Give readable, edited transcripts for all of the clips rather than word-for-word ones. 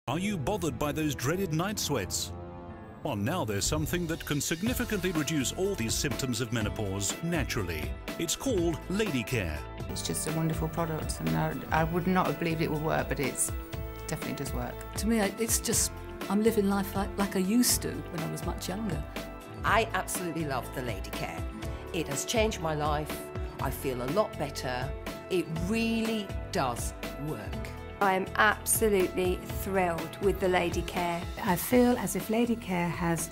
Are you bothered by those dreaded night sweats? Well, now there's something that can significantly reduce all these symptoms of menopause naturally. It's called LadyCare. It's just a wonderful product, and I would not have believed it would work, but it definitely does work. To me, it's just, I'm living life like I used to when I was much younger. I absolutely love the LadyCare. It has changed my life. I feel a lot better. It really does work. I am absolutely thrilled with the LadyCare. I feel as if LadyCare has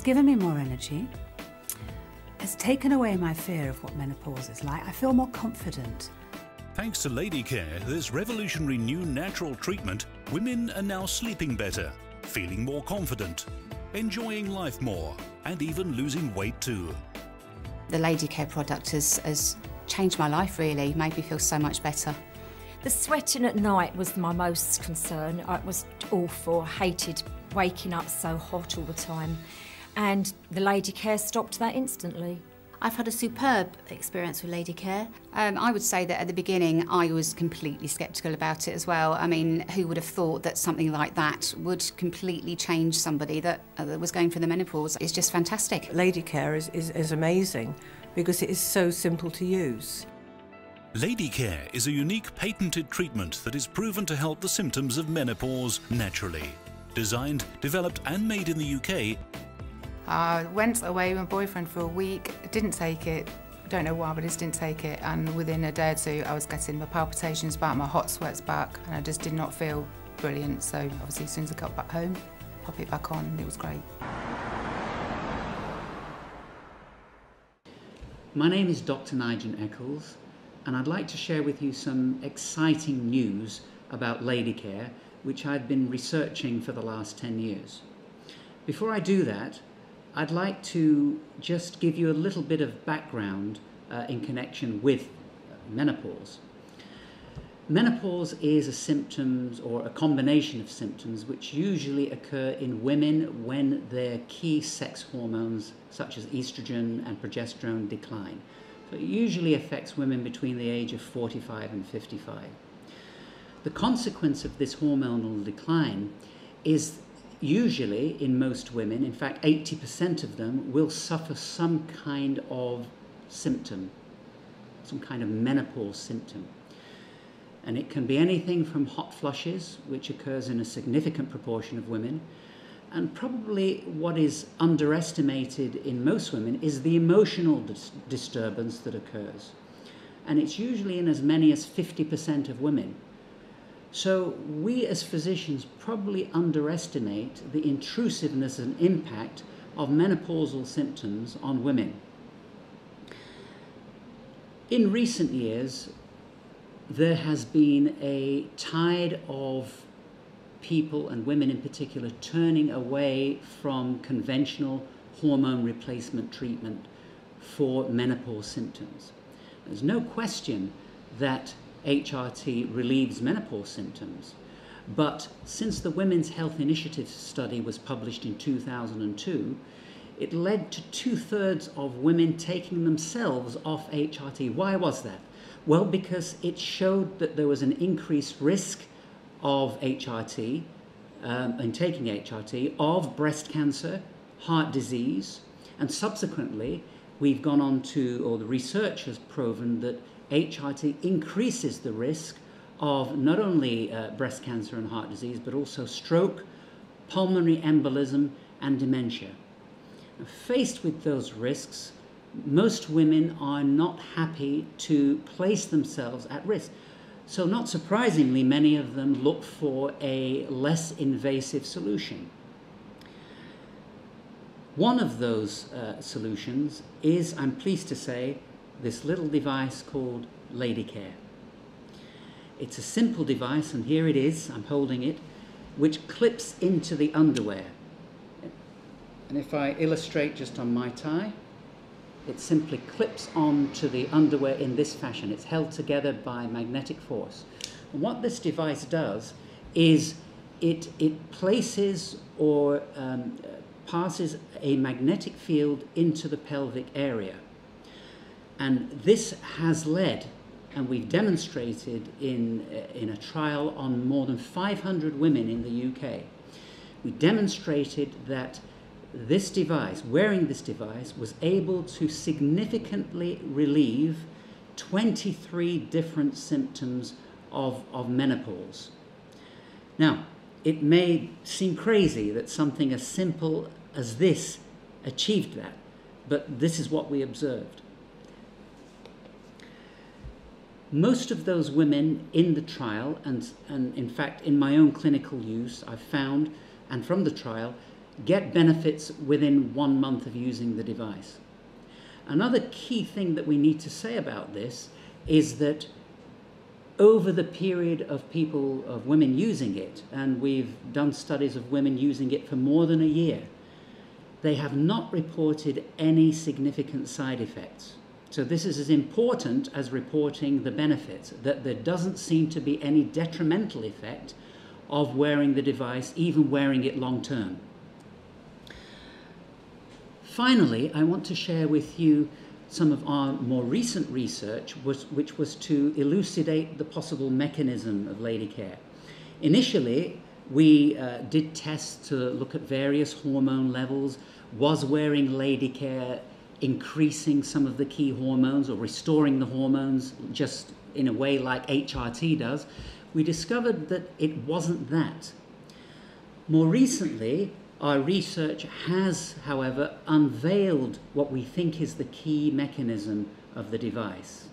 given me more energy, has taken away my fear of what menopause is like. I feel more confident. Thanks to LadyCare, this revolutionary new natural treatment, women are now sleeping better, feeling more confident, enjoying life more, and even losing weight too. The LadyCare product has changed my life really, made me feel so much better. The sweating at night was my most concern. It was awful. I hated waking up so hot all the time. And the LadyCare stopped that instantly. I've had a superb experience with LadyCare. I would say that at the beginning I was completely sceptical about it as well. I mean, who would have thought that something like that would completely change somebody that was going through the menopause? It's just fantastic. LadyCare is amazing because it is so simple to use. LadyCare is a unique patented treatment that is proven to help the symptoms of menopause naturally. Designed, developed and made in the UK. I went away with my boyfriend for a week, didn't take it, don't know why, but I just didn't take it, and within a day or two I was getting my palpitations back, my hot sweats back, and I just did not feel brilliant. So obviously as soon as I got back home, pop it back on and it was great. My name is Dr. Nigel Eccles, and I'd like to share with you some exciting news about LadyCare, which I've been researching for the last 10 years. Before I do that, I'd like to just give you a little bit of background in connection with menopause. Menopause is a symptoms or a combination of symptoms which usually occur in women when their key sex hormones such as estrogen and progesterone decline. So it usually affects women between the age of 45 and 55. The consequence of this hormonal decline is usually in most women, in fact 80% of them, will suffer some kind of symptom, some kind of menopause symptom. And it can be anything from hot flushes, which occurs in a significant proportion of women, and probably what is underestimated in most women is the emotional disturbance that occurs. And it's usually in as many as 50% of women. So we as physicians probably underestimate the intrusiveness and impact of menopausal symptoms on women. In recent years, there has been a tide of people, and women in particular, turning away from conventional hormone replacement treatment for menopause symptoms. There's no question that HRT relieves menopause symptoms, but since the Women's Health Initiative study was published in 2002, it led to 2/3 of women taking themselves off HRT. Why was that? Well, because it showed that there was an increased risk of HRT, in taking HRT, of breast cancer, heart disease, and subsequently we've gone on to, or the research has proven that HRT increases the risk of not only breast cancer and heart disease, but also stroke, pulmonary embolism, and dementia. Now, faced with those risks, most women are not happy to place themselves at risk. So not surprisingly, many of them look for a less invasive solution. One of those solutions is, I'm pleased to say, this little device called LadyCare. It's a simple device, and here it is, I'm holding it, which clips into the underwear. And if I illustrate just on my tie, it simply clips onto the underwear in this fashion. It's held together by magnetic force. And what this device does is it places or passes a magnetic field into the pelvic area. And this has led and we've demonstrated in a trial on more than 500 women in the UK, we demonstrated that this device, wearing this device, was able to significantly relieve 23 different symptoms of menopause. Now, it may seem crazy that something as simple as this achieved that, but this is what we observed. Most of those women in the trial, and in fact in my own clinical use, I've found, and from the trial, get benefits within 1 month of using the device. Another key thing that we need to say about this is that over the period of women using it, and we've done studies of women using it for more than a year, they have not reported any significant side effects. So this is as important as reporting the benefits, that there doesn't seem to be any detrimental effect of wearing the device, even wearing it long term. Finally, I want to share with you some of our more recent research, which was to elucidate the possible mechanism of LadyCare. Initially, we did tests to look at various hormone levels. Was wearing LadyCare increasing some of the key hormones or restoring the hormones just in a way like HRT does? We discovered that it wasn't that. More recently, our research has, however, unveiled what we think is the key mechanism of the device.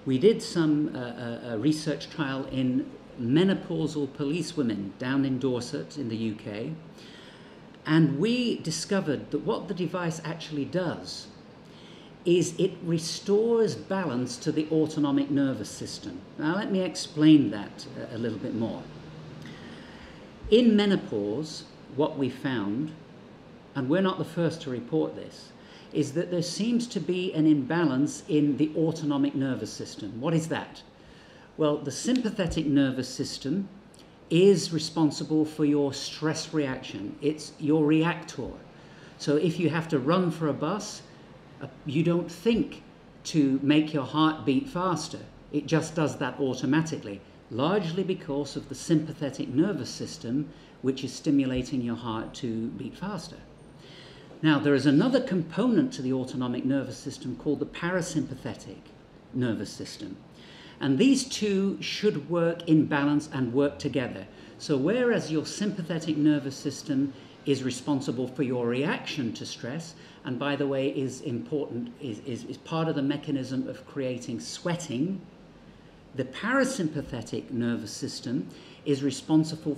We did some a research trial in menopausal policewomen down in Dorset in the UK, and we discovered that what the device actually does is it restores balance to the autonomic nervous system. Now let me explain that a little bit more. In menopause, what we found, and we're not the first to report this, is that there seems to be an imbalance in the autonomic nervous system. What is that? Well, the sympathetic nervous system is responsible for your stress reaction. It's your reactor. So if you have to run for a bus, you don't think to make your heart beat faster. It just does that automatically, largely because of the sympathetic nervous system, which is stimulating your heart to beat faster. Now, there is another component to the autonomic nervous system called the parasympathetic nervous system. And these two should work in balance and work together. So whereas your sympathetic nervous system is responsible for your reaction to stress, and by the way is important, is part of the mechanism of creating sweating, the parasympathetic nervous system is responsible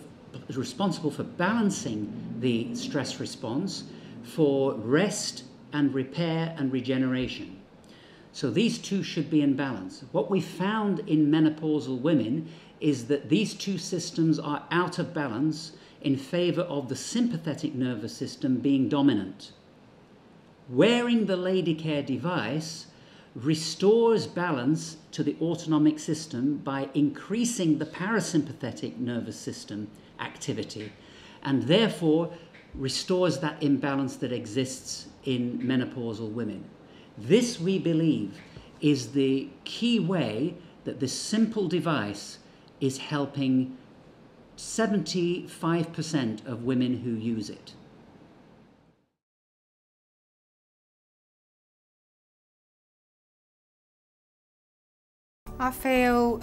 for balancing the stress response, for rest and repair and regeneration. So these two should be in balance. What we found in menopausal women is that these two systems are out of balance in favor of the sympathetic nervous system being dominant. Wearing the LadyCare device restores balance to the autonomic system by increasing the parasympathetic nervous system activity, and therefore restores that imbalance that exists in menopausal women. This, we believe, is the key way that this simple device is helping 75% of women who use it. I feel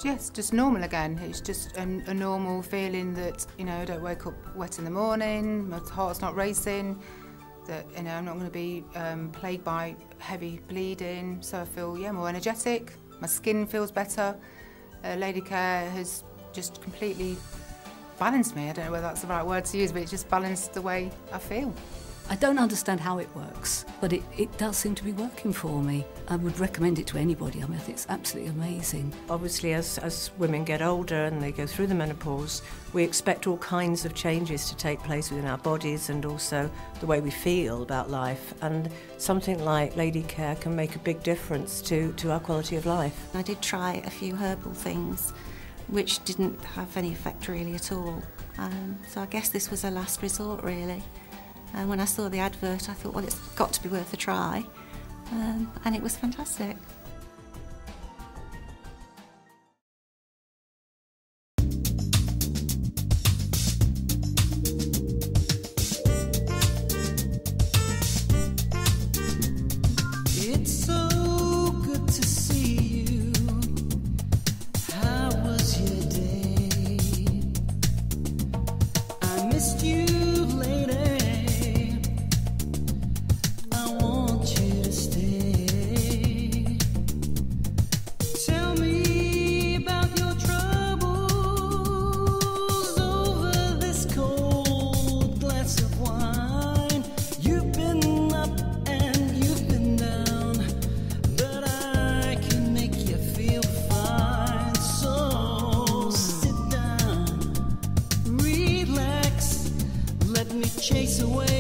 just normal again. It's just a normal feeling that, you know, I don't wake up wet in the morning, my heart's not racing, that, you know, I'm not going to be plagued by heavy bleeding. So I feel, yeah, more energetic. My skin feels better. LadyCare has just completely balanced me. I don't know whether that's the right word to use, but it just balanced the way I feel. I don't understand how it works, but it does seem to be working for me. I would recommend it to anybody. I mean, I think it's absolutely amazing. Obviously, as women get older and they go through the menopause, we expect all kinds of changes to take place within our bodies and also the way we feel about life. And something like LadyCare can make a big difference to our quality of life. I did try a few herbal things, which didn't have any effect really at all. So I guess this was a last resort, really. And when I saw the advert, I thought, well, it's got to be worth a try. And it was fantastic. missed you, lady. I want you to stay. Tell me about your troubles over this cold glass of wine. You've been up and you've been down, but I can make you feel fine. So sit down, relax, let me chase away